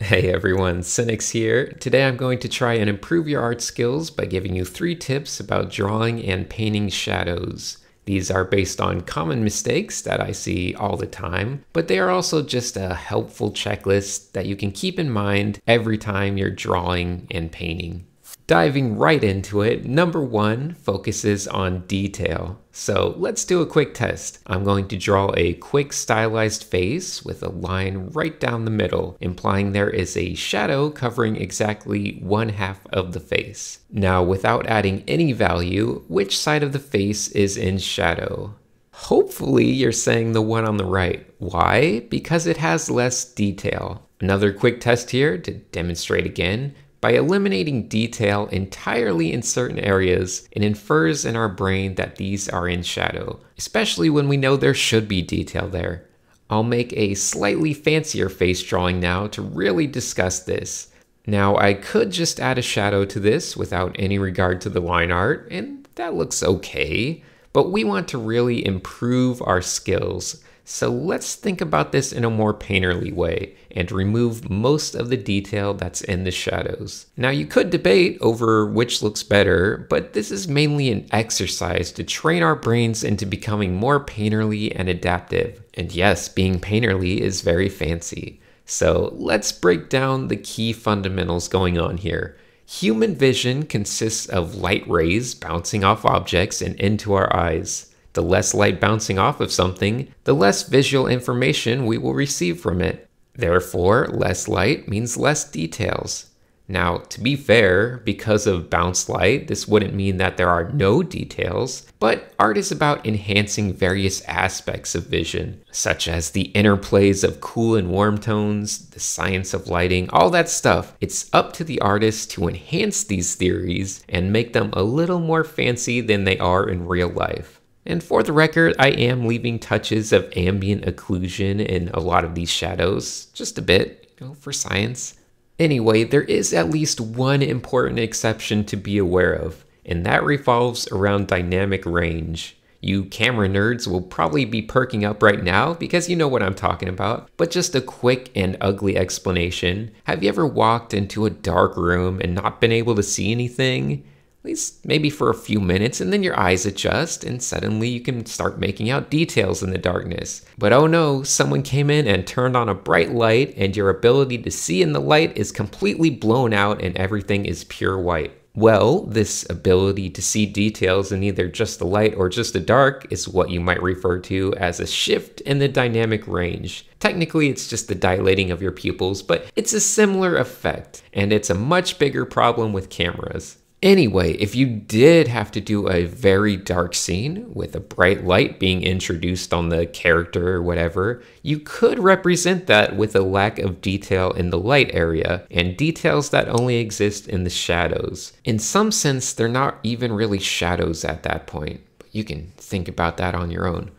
Hey everyone, Cynics here. Today I'm going to try and improve your art skills by giving you 3 tips about drawing and painting shadows. These are based on common mistakes that I see all the time, but they are also just a helpful checklist that you can keep in mind every time you're drawing and painting. Diving right into it, number 1 focuses on detail. So let's do a quick test. I'm going to draw a quick stylized face with a line right down the middle, implying there is a shadow covering exactly 1/2 of the face. Now, without adding any value, which side of the face is in shadow? Hopefully you're saying the one on the right. Why? Because it has less detail. Another quick test here to demonstrate again. By eliminating detail entirely in certain areas, it infers in our brain that these are in shadow, especially when we know there should be detail there. I'll make a slightly fancier face drawing now to really discuss this. Now, I could just add a shadow to this without any regard to the line art, and that looks okay, but we want to really improve our skills. So let's think about this in a more painterly way and remove most of the detail that's in the shadows. Now you could debate over which looks better, but this is mainly an exercise to train our brains into becoming more painterly and adaptive. And yes, being painterly is very fancy. So let's break down the key fundamentals going on here. Human vision consists of light rays bouncing off objects and into our eyes. The less light bouncing off of something, the less visual information we will receive from it. Therefore, less light means less details. Now, to be fair, because of bounced light, this wouldn't mean that there are no details, but art is about enhancing various aspects of vision, such as the interplays of cool and warm tones, the science of lighting, all that stuff. It's up to the artist to enhance these theories and make them a little more fancy than they are in real life. And for the record, I am leaving touches of ambient occlusion in a lot of these shadows, just a bit, for science. Anyway, there is at least one important exception to be aware of, and that revolves around dynamic range. You camera nerds will probably be perking up right now because you know what I'm talking about, but just a quick and ugly explanation. Have you ever walked into a dark room and not been able to see anything? At least maybe for a few minutes, and then your eyes adjust and suddenly you can start making out details in the darkness. But oh no, someone came in and turned on a bright light and your ability to see in the light is completely blown out and everything is pure white. Well, this ability to see details in either just the light or just the dark is what you might refer to as a shift in the dynamic range. Technically, it's just the dilating of your pupils, but it's a similar effect, and it's a much bigger problem with cameras. Anyway, if you did have to do a very dark scene with a bright light being introduced on the character or whatever, you could represent that with a lack of detail in the light area and details that only exist in the shadows. In some sense, they're not even really shadows at that point, but you can think about that on your own.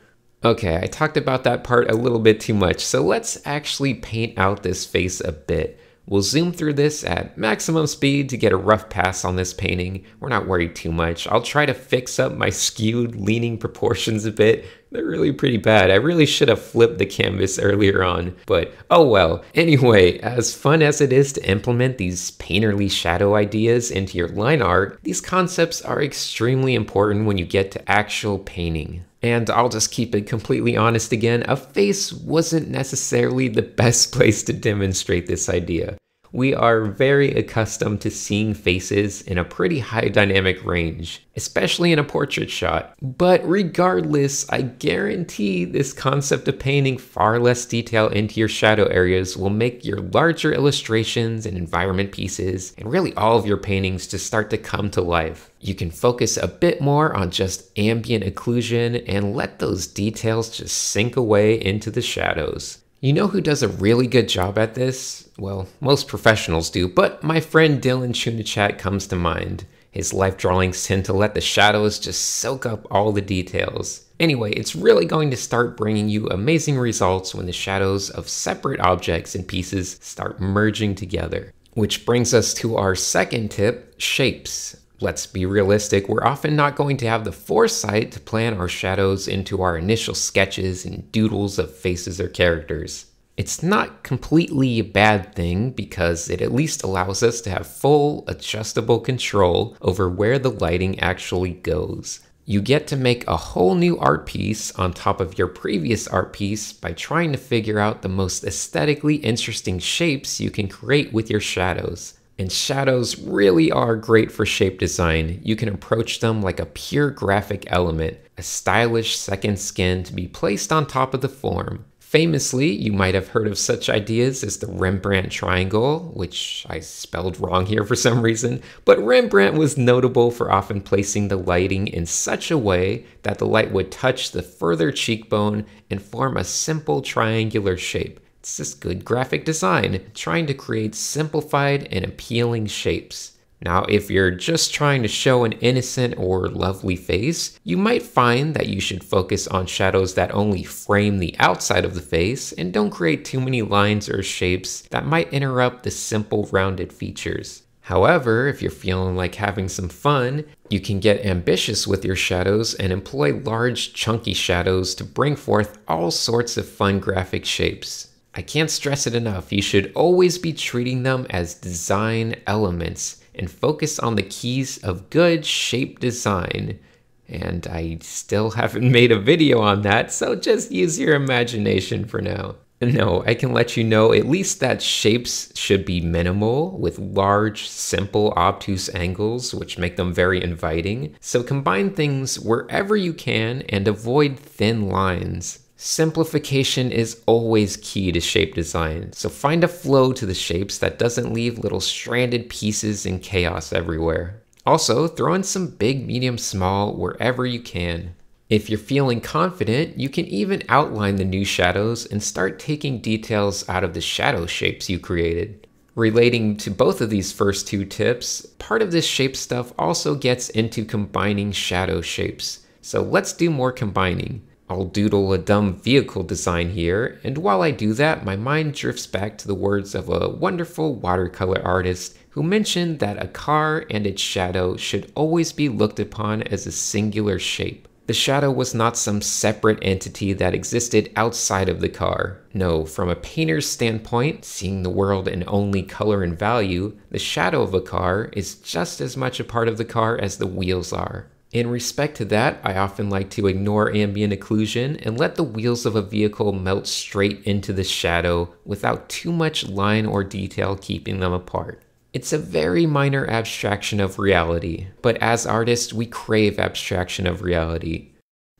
Okay, I talked about that part a little bit too much, so let's actually paint out this face a bit. We'll zoom through this at maximum speed to get a rough pass on this painting. We're not worried too much. I'll try to fix up my skewed leaning proportions a bit. They're really pretty bad. I really should have flipped the canvas earlier on, but oh well. Anyway, as fun as it is to implement these painterly shadow ideas into your line art, these concepts are extremely important when you get to actual painting. And I'll just keep it completely honest again, a face wasn't necessarily the best place to demonstrate this idea. We are very accustomed to seeing faces in a pretty high dynamic range, especially in a portrait shot. But regardless, I guarantee this concept of painting far less detail into your shadow areas will make your larger illustrations and environment pieces, and really all of your paintings, to start to come to life. You can focus a bit more on just ambient occlusion and let those details just sink away into the shadows. You know who does a really good job at this? Well, most professionals do, but my friend Dylan Chunachat comes to mind. His life drawings tend to let the shadows just soak up all the details. Anyway, it's really going to start bringing you amazing results when the shadows of separate objects and pieces start merging together. Which brings us to our second tip, shapes. Let's be realistic, we're often not going to have the foresight to plan our shadows into our initial sketches and doodles of faces or characters. It's not completely a bad thing because it at least allows us to have full adjustable control over where the lighting actually goes. You get to make a whole new art piece on top of your previous art piece by trying to figure out the most aesthetically interesting shapes you can create with your shadows. And shadows really are great for shape design. You can approach them like a pure graphic element, a stylish second skin to be placed on top of the form. Famously, you might have heard of such ideas as the Rembrandt triangle, which I spelled wrong here for some reason, but Rembrandt was notable for often placing the lighting in such a way that the light would touch the further cheekbone and form a simple triangular shape. It's just good graphic design, trying to create simplified and appealing shapes. Now, if you're just trying to show an innocent or lovely face, you might find that you should focus on shadows that only frame the outside of the face and don't create too many lines or shapes that might interrupt the simple rounded features. However, if you're feeling like having some fun, you can get ambitious with your shadows and employ large, chunky shadows to bring forth all sorts of fun graphic shapes. I can't stress it enough, you should always be treating them as design elements and focus on the keys of good shape design. And I still haven't made a video on that, so just use your imagination for now. No, I can let you know at least that shapes should be minimal with large, simple, obtuse angles, which make them very inviting. So combine things wherever you can and avoid thin lines. Simplification is always key to shape design, so find a flow to the shapes that doesn't leave little stranded pieces and chaos everywhere. Also, throw in some big, medium, small wherever you can. If you're feeling confident, you can even outline the new shadows and start taking details out of the shadow shapes you created. Relating to both of these first two tips, part of this shape stuff also gets into combining shadow shapes. So let's do more combining. I'll doodle a dumb vehicle design here, and while I do that, my mind drifts back to the words of a wonderful watercolor artist who mentioned that a car and its shadow should always be looked upon as a singular shape. The shadow was not some separate entity that existed outside of the car. No, from a painter's standpoint, seeing the world in only color and value, the shadow of a car is just as much a part of the car as the wheels are. In respect to that, I often like to ignore ambient occlusion and let the wheels of a vehicle melt straight into the shadow without too much line or detail keeping them apart. It's a very minor abstraction of reality, but as artists, we crave abstraction of reality.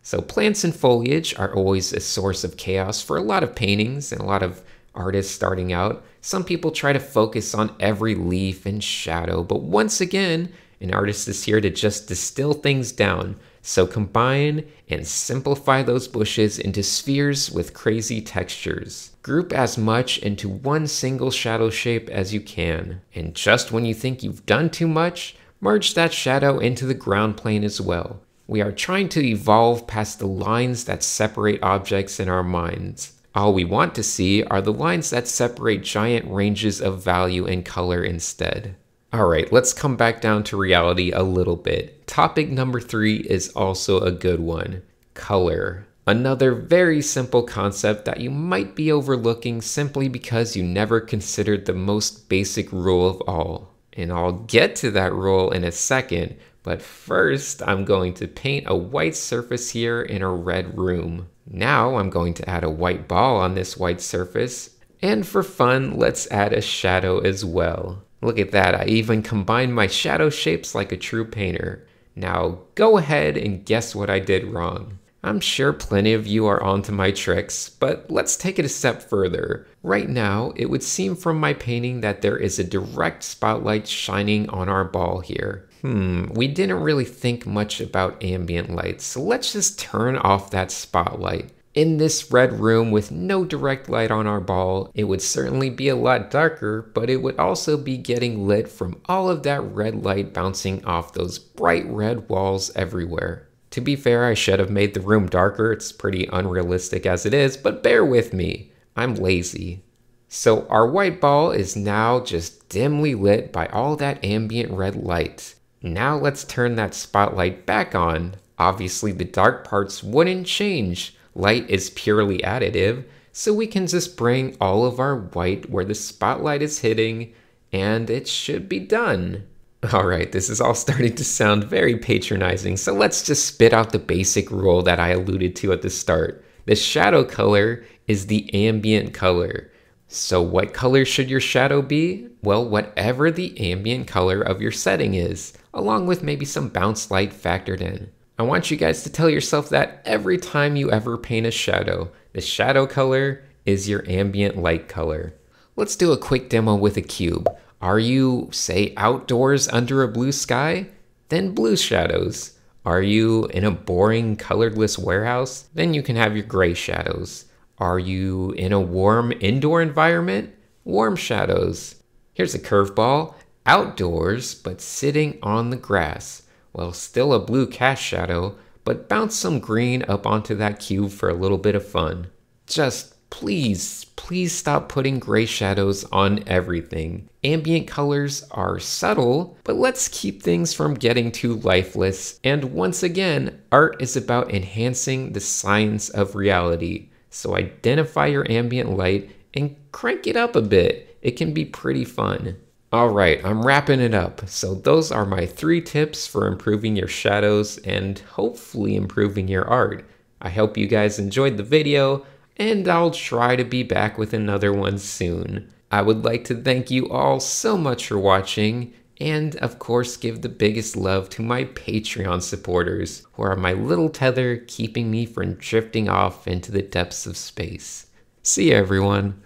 So plants and foliage are always a source of chaos for a lot of paintings and a lot of artists starting out. Some people try to focus on every leaf and shadow, but once again, an artist is here to just distill things down, so combine and simplify those bushes into spheres with crazy textures. Group as much into one single shadow shape as you can, and just when you think you've done too much, merge that shadow into the ground plane as well. We are trying to evolve past the lines that separate objects in our minds. All we want to see are the lines that separate giant ranges of value and color instead. Alright, let's come back down to reality a little bit. Topic number 3 is also a good one. Color. Another very simple concept that you might be overlooking simply because you never considered the most basic rule of all. And I'll get to that rule in a second, but first I'm going to paint a white surface here in a red room. Now I'm going to add a white ball on this white surface, and for fun, let's add a shadow as well. Look at that, I even combined my shadow shapes like a true painter. Now go ahead and guess what I did wrong. I'm sure plenty of you are onto my tricks, but let's take it a step further. Right now, it would seem from my painting that there is a direct spotlight shining on our ball here. We didn't really think much about ambient light, so let's just turn off that spotlight. In this red room with no direct light on our ball, it would certainly be a lot darker, but it would also be getting lit from all of that red light bouncing off those bright red walls everywhere. To be fair, I should have made the room darker. It's pretty unrealistic as it is, but bear with me. I'm lazy. So our white ball is now just dimly lit by all that ambient red light. Now let's turn that spotlight back on. Obviously the dark parts wouldn't change. Light is purely additive, So we can just bring all of our white where the spotlight is hitting, and it should be done. Alright, this is all starting to sound very patronizing, so let's just spit out the basic rule that I alluded to at the start. The shadow color is the ambient color. So what color should your shadow be? Well, whatever the ambient color of your setting is, along with maybe some bounce light factored in. I want you guys to tell yourself that every time you ever paint a shadow, the shadow color is your ambient light color. Let's do a quick demo with a cube. Are you, say, outdoors under a blue sky? Then blue shadows. Are you in a boring, colorless warehouse? Then you can have your gray shadows. Are you in a warm indoor environment? Warm shadows. Here's a curveball. Outdoors, but sitting on the grass. Well, still a blue cast shadow, but bounce some green up onto that cube for a little bit of fun. Just please stop putting gray shadows on everything. Ambient colors are subtle, but let's keep things from getting too lifeless. And once again, art is about enhancing the science of reality. So identify your ambient light and crank it up a bit. It can be pretty fun. Alright, I'm wrapping it up. So those are my 3 tips for improving your shadows and hopefully improving your art. I hope you guys enjoyed the video, and I'll try to be back with another one soon. I would like to thank you all so much for watching, and of course give the biggest love to my Patreon supporters, who are my little tether keeping me from drifting off into the depths of space. See ya, everyone.